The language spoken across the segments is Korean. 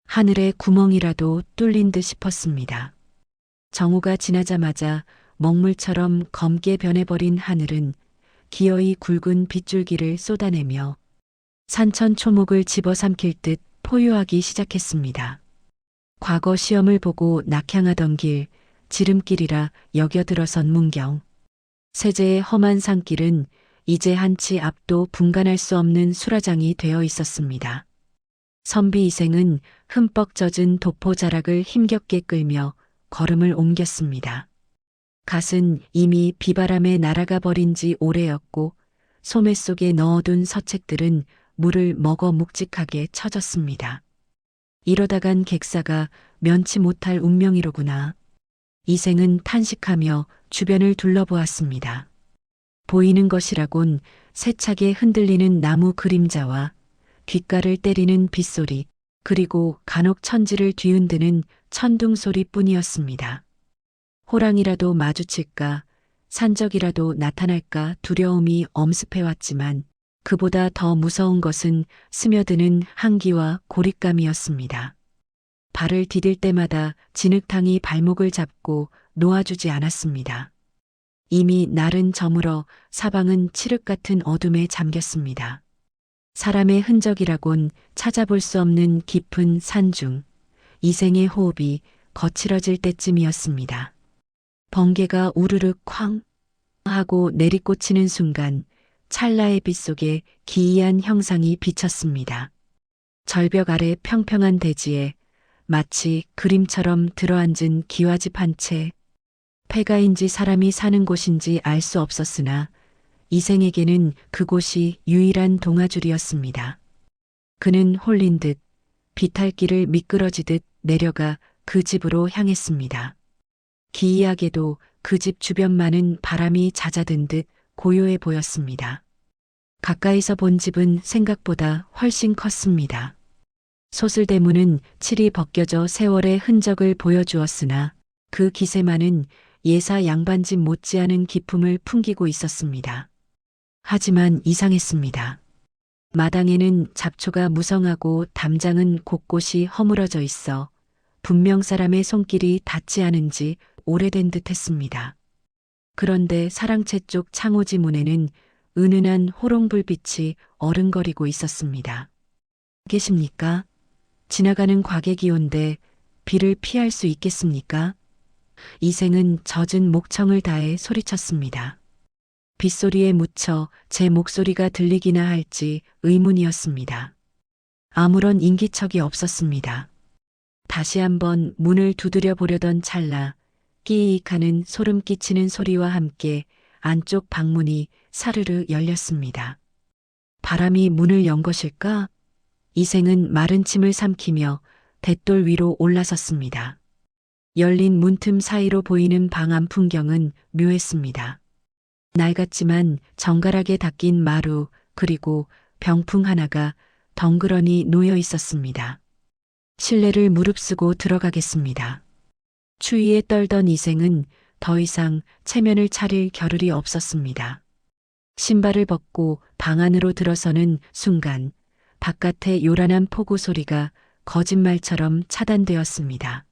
하늘에 구멍이라도 뚫린 듯 싶었습니다. 정오가 지나자마자 먹물처럼 검게 변해버린 하늘은 기어이 굵은 빗줄기를 쏟아내며 산천 초목을 집어삼킬 듯 포효하기 시작했습니다. 과거 시험을 보고 낙향하던 길, 지름길이라 여겨들어선 문경. 세제의 험한 산길은 이제 한치 앞도 분간할 수 없는 수라장이 되어 있었습니다. 선비 이생은 흠뻑 젖은 도포 자락을 힘겹게 끌며 걸음을 옮겼습니다. 갓은 이미 비바람에 날아가 버린 지 오래였고 소매 속에 넣어둔 서책들은 물을 먹어 묵직하게 처졌습니다. 이러다간 객사가 면치 못할 운명이로구나. 이생은 탄식하며 주변을 둘러보았습니다. 보이는 것이라곤 세차게 흔들리는 나무 그림자와 귓가를 때리는 빗소리, 그리고 간혹 천지를 뒤흔드는 천둥 소리뿐이었습니다. 호랑이라도 마주칠까, 산적이라도 나타날까 두려움이 엄습해왔지만 그보다 더 무서운 것은 스며드는 한기와 고립감이었습니다. 발을 디딜 때마다 진흙탕이 발목을 잡고 놓아주지 않았습니다. 이미 날은 저물어 사방은 칠흑 같은 어둠에 잠겼습니다. 사람의 흔적이라곤 찾아볼 수 없는 깊은 산중, 이생의 호흡이 거칠어질 때쯤이었습니다. 번개가 우르르 쾅 하고 내리꽂히는 순간 찰나의 빛 속에 기이한 형상이 비쳤습니다. 절벽 아래 평평한 대지에 마치 그림처럼 들어앉은 기와집 한 채, 폐가인지 사람이 사는 곳인지 알 수 없었으나 이생에게는 그곳이 유일한 동아줄이었습니다. 그는 홀린 듯 비탈길을 미끄러지듯 내려가 그 집으로 향했습니다. 기이하게도 그 집 주변만은 바람이 잦아든 듯 고요해 보였습니다. 가까이서 본 집은 생각보다 훨씬 컸습니다. 소슬대문은 칠이 벗겨져 세월의 흔적을 보여주었으나 그 기세만은 예사 양반집 못지않은 기품을 풍기고 있었습니다. 하지만 이상했습니다. 마당에는 잡초가 무성하고 담장은 곳곳이 허물어져 있어 분명 사람의 손길이 닿지 않은 지 오래된 듯 했습니다. 그런데 사랑채 쪽 창호지 문에는 은은한 호롱불빛이 어른거리고 있었습니다. 계십니까? 지나가는 과객이 온데 비를 피할 수 있겠습니까? 이생은 젖은 목청을 다해 소리쳤습니다. 빗소리에 묻혀 제 목소리가 들리기나 할지 의문이었습니다. 아무런 인기척이 없었습니다. 다시 한번 문을 두드려 보려던 찰나 끼익하는 소름 끼치는 소리와 함께 안쪽 방문이 사르르 열렸습니다. 바람이 문을 연 것일까? 이생은 마른 침을 삼키며 돛돌 위로 올라섰습니다. 열린 문틈 사이로 보이는 방 안 풍경은 묘했습니다. 낡았지만 정갈하게 닦인 마루 그리고 병풍 하나가 덩그러니 놓여 있었습니다. 실내를 무릅쓰고 들어가겠습니다. 추위에 떨던 이생은 더 이상 체면을 차릴 겨를이 없었습니다. 신발을 벗고 방 안으로 들어서는 순간 바깥의 요란한 폭우 소리가 거짓말처럼 차단되었습니다.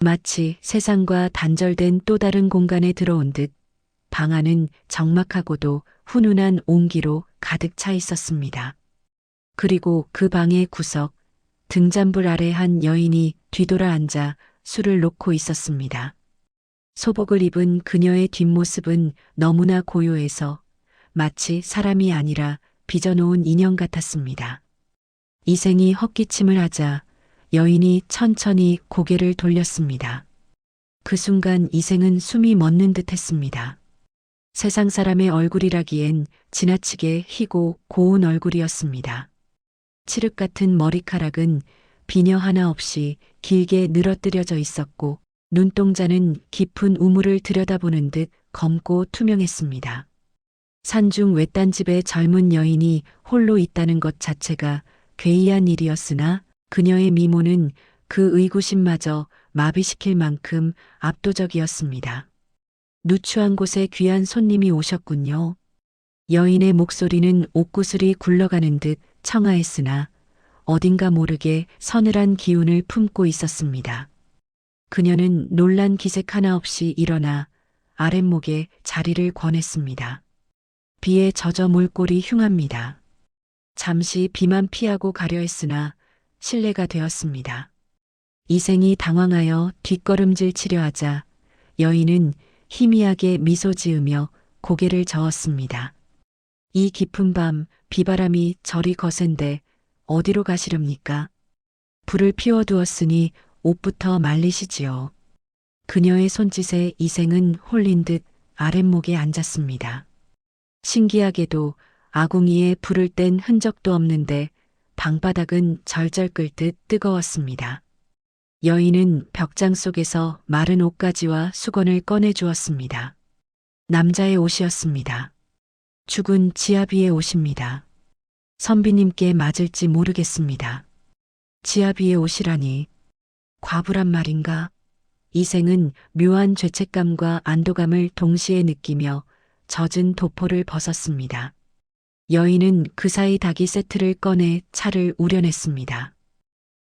마치 세상과 단절된 또 다른 공간에 들어온 듯 방 안은 적막하고도 훈훈한 온기로 가득 차 있었습니다. 그리고 그 방의 구석, 등잔불 아래 한 여인이 뒤돌아 앉아 술을 놓고 있었습니다. 소복을 입은 그녀의 뒷모습은 너무나 고요해서 마치 사람이 아니라 빚어놓은 인형 같았습니다. 이생이 헛기침을 하자 여인이 천천히 고개를 돌렸습니다. 그 순간 이생은 숨이 멎는 듯 했습니다. 세상 사람의 얼굴이라기엔 지나치게 희고 고운 얼굴이었습니다. 칠흑 같은 머리카락은 비녀 하나 없이 길게 늘어뜨려져 있었고 눈동자는 깊은 우물을 들여다보는 듯 검고 투명했습니다. 산중 외딴 집의 젊은 여인이 홀로 있다는 것 자체가 괴이한 일이었으나 그녀의 미모는 그 의구심마저 마비시킬 만큼 압도적이었습니다. 누추한 곳에 귀한 손님이 오셨군요. 여인의 목소리는 옥구슬이 굴러가는 듯 청아했으나 어딘가 모르게 서늘한 기운을 품고 있었습니다. 그녀는 놀란 기색 하나 없이 일어나 아랫목에 자리를 권했습니다. 비에 젖어 몰골이 흉합니다. 잠시 비만 피하고 가려 했으나 실례가 되었습니다. 이생이 당황하여 뒷걸음질 치려 하자 여인은 희미하게 미소 지으며 고개를 저었습니다. 이 깊은 밤 비바람이 저리 거센데 어디로 가시렵니까? 불을 피워두었으니 옷부터 말리시지요. 그녀의 손짓에 이생은 홀린 듯 아랫목에 앉았습니다. 신기하게도 아궁이에 불을 뗀 흔적도 없는데 방바닥은 절절 끓듯 뜨거웠습니다. 여인은 벽장 속에서 마른 옷가지와 수건을 꺼내 주었습니다. 남자의 옷이었습니다. 죽은 지아비의 옷입니다. 선비님께 맞을지 모르겠습니다. 지아비의 옷이라니 과부란 말인가? 이생은 묘한 죄책감과 안도감을 동시에 느끼며 젖은 도포를 벗었습니다. 여인은 그 사이 닭이 세트를 꺼내 차를 우려냈습니다.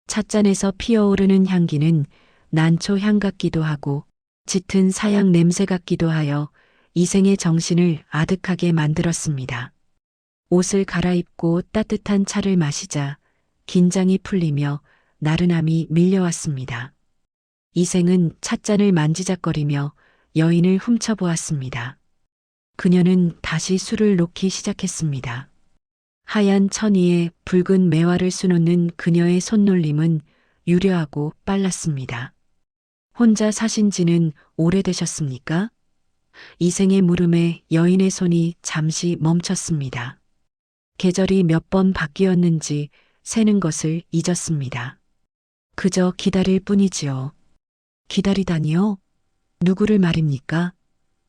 찻잔에서 피어오르는 향기는 난초 향 같기도 하고 짙은 사양 냄새 같기도 하여 이생의 정신을 아득하게 만들었습니다. 옷을 갈아입고 따뜻한 차를 마시자 긴장이 풀리며 나른함이 밀려왔습니다. 이생은 찻잔을 만지작거리며 여인을 훔쳐보았습니다. 그녀는 다시 술을 놓기 시작했습니다. 하얀 천이에 붉은 매화를 수놓는 그녀의 손놀림은 유려하고 빨랐습니다. 혼자 사신 지는 오래되셨습니까? 이생의 물음에 여인의 손이 잠시 멈췄습니다. 계절이 몇 번 바뀌었는지 세는 것을 잊었습니다. 그저 기다릴 뿐이지요. 기다리다니요? 누구를 말입니까?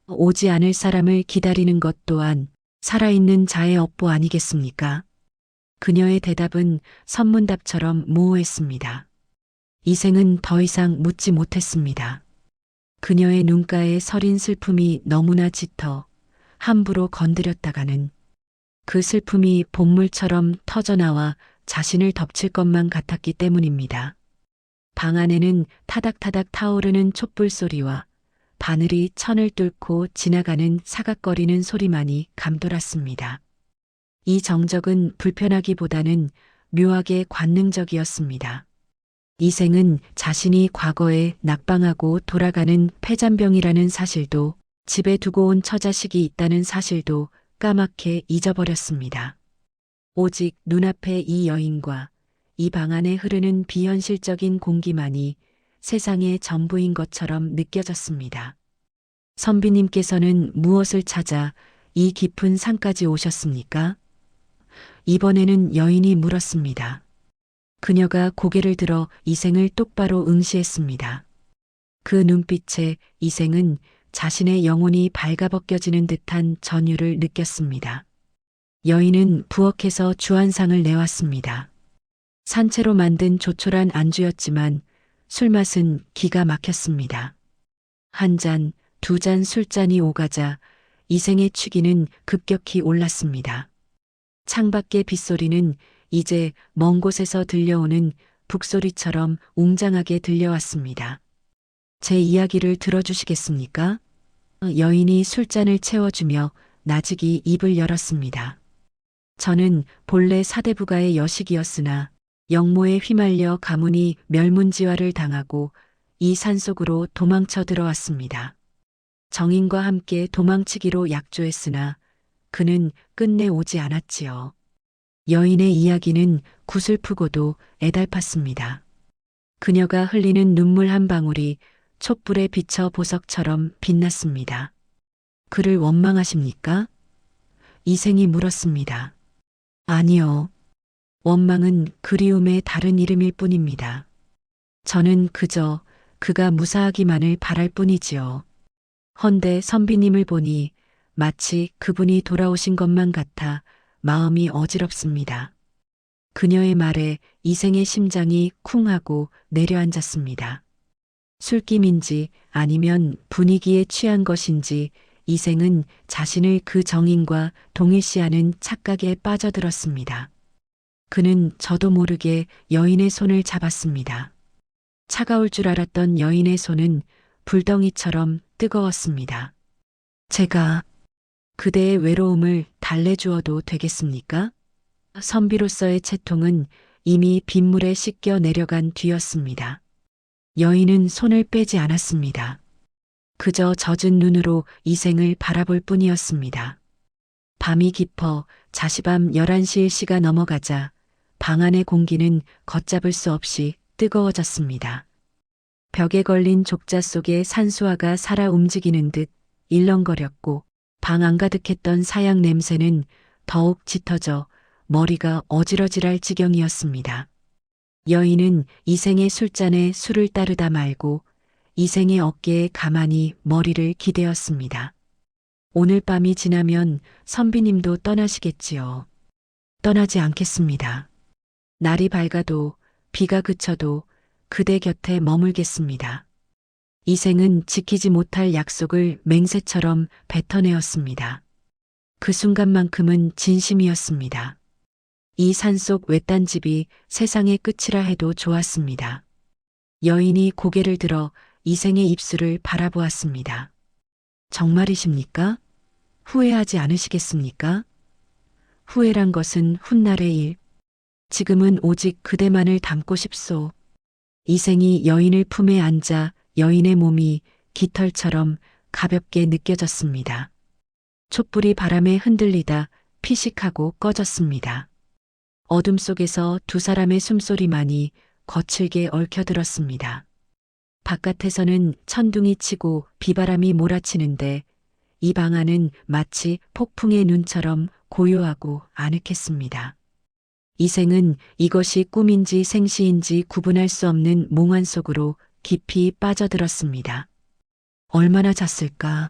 오지 않을 사람을 기다리는 것 또한 살아있는 자의 업보 아니겠습니까? 그녀의 대답은 선문답처럼 모호했습니다. 이생은 더 이상 묻지 못했습니다. 그녀의 눈가에 서린 슬픔이 너무나 짙어 함부로 건드렸다가는 그 슬픔이 본물처럼 터져나와 자신을 덮칠 것만 같았기 때문입니다. 방 안에는 타닥타닥 타오르는 촛불 소리와 바늘이 천을 뚫고 지나가는 사각거리는 소리만이 감돌았습니다. 이 정적은 불편하기보다는 묘하게 관능적이었습니다. 이생은 자신이 과거에 낙방하고 돌아가는 폐잔병이라는 사실도 집에 두고 온 처자식이 있다는 사실도 까맣게 잊어버렸습니다. 오직 눈앞의 이 여인과 이 방 안에 흐르는 비현실적인 공기만이 세상의 전부인 것처럼 느껴졌습니다. 선비님께서는 무엇을 찾아 이 깊은 산까지 오셨습니까? 이번에는 여인이 물었습니다. 그녀가 고개를 들어 이생을 똑바로 응시했습니다. 그 눈빛에 이생은 자신의 영혼이 발가벗겨지는 듯한 전율을 느꼈습니다. 여인은 부엌에서 주안상을 내왔습니다. 산채로 만든 조촐한 안주였지만 술맛은 기가 막혔습니다. 한 잔, 두 잔 술잔이 오가자 이생의 취기는 급격히 올랐습니다. 창밖의 빗소리는 이제 먼 곳에서 들려오는 북소리처럼 웅장하게 들려왔습니다. 제 이야기를 들어주시겠습니까? 여인이 술잔을 채워주며 나직이 입을 열었습니다. 저는 본래 사대부가의 여식이었으나 영모에 휘말려 가문이 멸문지화를 당하고 이 산속으로 도망쳐 들어왔습니다. 정인과 함께 도망치기로 약조했으나 그는 끝내 오지 않았지요. 여인의 이야기는 구슬프고도 애달팠습니다. 그녀가 흘리는 눈물 한 방울이 촛불에 비쳐 보석처럼 빛났습니다. 그를 원망하십니까? 이생이 물었습니다. 아니요. 원망은 그리움의 다른 이름일 뿐입니다. 저는 그저 그가 무사하기만을 바랄 뿐이지요. 헌데 선비님을 보니 마치 그분이 돌아오신 것만 같아 마음이 어지럽습니다. 그녀의 말에 이생의 심장이 쿵하고 내려앉았습니다. 술김인지 아니면 분위기에 취한 것인지 이생은 자신을 그 정인과 동일시하는 착각에 빠져들었습니다. 그는 저도 모르게 여인의 손을 잡았습니다. 차가울 줄 알았던 여인의 손은 불덩이처럼 뜨거웠습니다. 제가 그대의 외로움을 달래주어도 되겠습니까? 선비로서의 채통은 이미 빗물에 씻겨 내려간 뒤였습니다. 여인은 손을 빼지 않았습니다. 그저 젖은 눈으로 이생을 바라볼 뿐이었습니다. 밤이 깊어 자시밤 11시가 넘어가자 방 안의 공기는 걷잡을 수 없이 뜨거워졌습니다. 벽에 걸린 족자 속에 산수화가 살아 움직이는 듯 일렁거렸고 방 안가득했던 사약 냄새는 더욱 짙어져 머리가 어지러질할 지경이었습니다. 여인은 이생의 술잔에 술을 따르다 말고 이생의 어깨에 가만히 머리를 기대었습니다. 오늘 밤이 지나면 선비님도 떠나시겠지요. 떠나지 않겠습니다. 날이 밝아도 비가 그쳐도 그대 곁에 머물겠습니다. 이생은 지키지 못할 약속을 맹세처럼 뱉어내었습니다. 그 순간만큼은 진심이었습니다. 이 산속 외딴 집이 세상의 끝이라 해도 좋았습니다. 여인이 고개를 들어 이생의 입술을 바라보았습니다. 정말이십니까? 후회하지 않으시겠습니까? 후회란 것은 훗날의 일. 지금은 오직 그대만을 담고 싶소. 이생이 여인을 품에 앉아 여인의 몸이 깃털처럼 가볍게 느껴졌습니다. 촛불이 바람에 흔들리다 피식하고 꺼졌습니다. 어둠 속에서 두 사람의 숨소리만이 거칠게 얽혀들었습니다. 바깥에서는 천둥이 치고 비바람이 몰아치는데 이 방 안은 마치 폭풍의 눈처럼 고요하고 아늑했습니다. 이생은 이것이 꿈인지 생시인지 구분할 수 없는 몽환 속으로 깊이 빠져들었습니다. 얼마나 잤을까?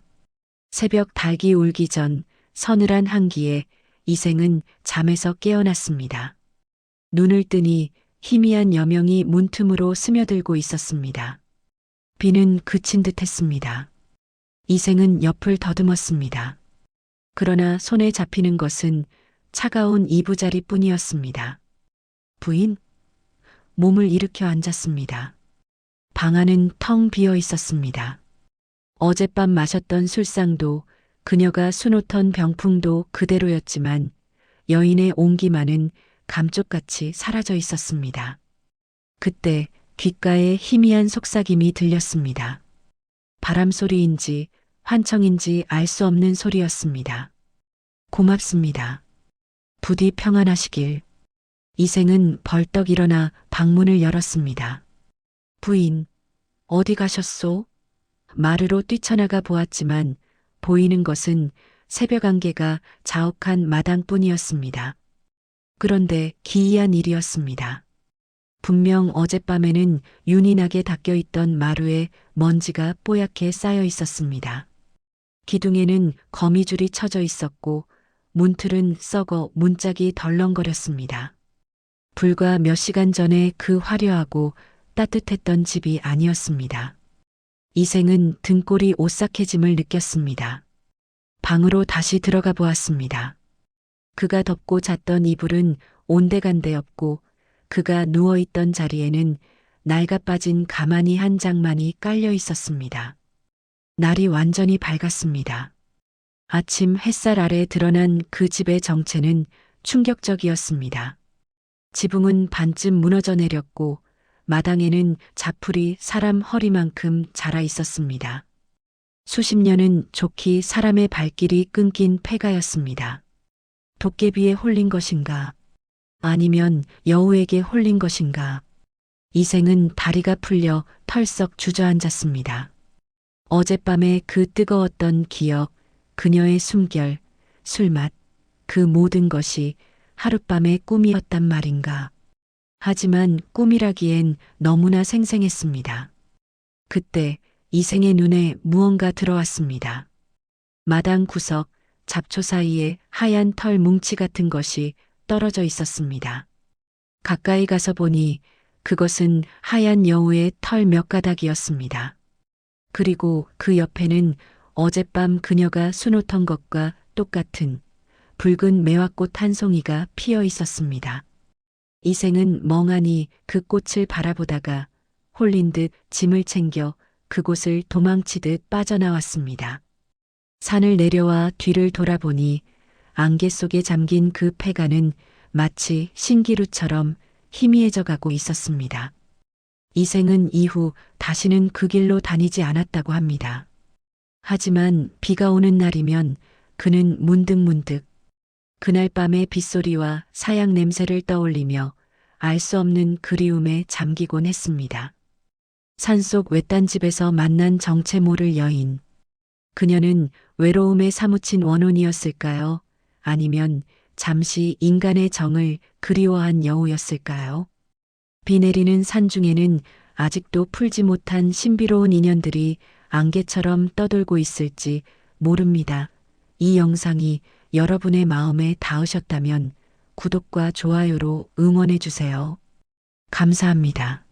새벽 닭이 울기 전 서늘한 한기에 이생은 잠에서 깨어났습니다. 눈을 뜨니 희미한 여명이 문틈으로 스며들고 있었습니다. 비는 그친 듯 했습니다. 이생은 옆을 더듬었습니다. 그러나 손에 잡히는 것은 차가운 이부자리 뿐이었습니다. 부인? 몸을 일으켜 앉았습니다. 방 안은 텅 비어 있었습니다. 어젯밤 마셨던 술상도 그녀가 수놓던 병풍도 그대로였지만 여인의 온기만은 감쪽같이 사라져 있었습니다. 그때 귓가에 희미한 속삭임이 들렸습니다. 바람소리인지 환청인지 알 수 없는 소리였습니다. 고맙습니다. 부디 평안하시길. 이생은 벌떡 일어나 방문을 열었습니다. 부인, 어디 가셨소? 마루로 뛰쳐나가 보았지만 보이는 것은 새벽 안개가 자욱한 마당뿐이었습니다. 그런데 기이한 일이었습니다. 분명 어젯밤에는 윤이 나게 닦여있던 마루에 먼지가 뽀얗게 쌓여 있었습니다. 기둥에는 거미줄이 쳐져 있었고 문틀은 썩어 문짝이 덜렁거렸습니다. 불과 몇 시간 전에 그 화려하고 따뜻했던 집이 아니었습니다. 이생은 등골이 오싹해짐을 느꼈습니다. 방으로 다시 들어가 보았습니다. 그가 덮고 잤던 이불은 온데간데 없고 그가 누워있던 자리에는 낡아빠진 가마니 한 장만이 깔려 있었습니다. 날이 완전히 밝았습니다. 아침 햇살 아래 드러난 그 집의 정체는 충격적이었습니다. 지붕은 반쯤 무너져 내렸고 마당에는 자풀이 사람 허리만큼 자라 있었습니다. 수십 년은 좋기 사람의 발길이 끊긴 폐가였습니다. 도깨비에 홀린 것인가? 아니면 여우에게 홀린 것인가? 이생은 다리가 풀려 털썩 주저앉았습니다. 어젯밤의 그 뜨거웠던 기억, 그녀의 숨결, 술맛, 그 모든 것이 하룻밤의 꿈이었단 말인가? 하지만 꿈이라기엔 너무나 생생했습니다. 그때 이생의 눈에 무언가 들어왔습니다. 마당 구석, 잡초 사이에 하얀 털 뭉치 같은 것이 떨어져 있었습니다. 가까이 가서 보니 그것은 하얀 여우의 털 몇 가닥이었습니다. 그리고 그 옆에는 어젯밤 그녀가 수놓던 것과 똑같은 붉은 매화꽃 한 송이가 피어 있었습니다. 이생은 멍하니 그 꽃을 바라보다가 홀린 듯 짐을 챙겨 그곳을 도망치듯 빠져나왔습니다. 산을 내려와 뒤를 돌아보니 안개 속에 잠긴 그 폐가는 마치 신기루처럼 희미해져 가고 있었습니다. 이생은 이후 다시는 그 길로 다니지 않았다고 합니다. 하지만 비가 오는 날이면 그는 문득문득 그날 밤의 빗소리와 사약 냄새를 떠올리며 알 수 없는 그리움에 잠기곤 했습니다. 산속 외딴 집에서 만난 정체 모를 여인. 그녀는 외로움에 사무친 원혼이었을까요? 아니면 잠시 인간의 정을 그리워한 여우였을까요? 비 내리는 산 중에는 아직도 풀지 못한 신비로운 인연들이 안개처럼 떠돌고 있을지 모릅니다. 이 영상이 여러분의 마음에 닿으셨다면 구독과 좋아요로 응원해 주세요. 감사합니다.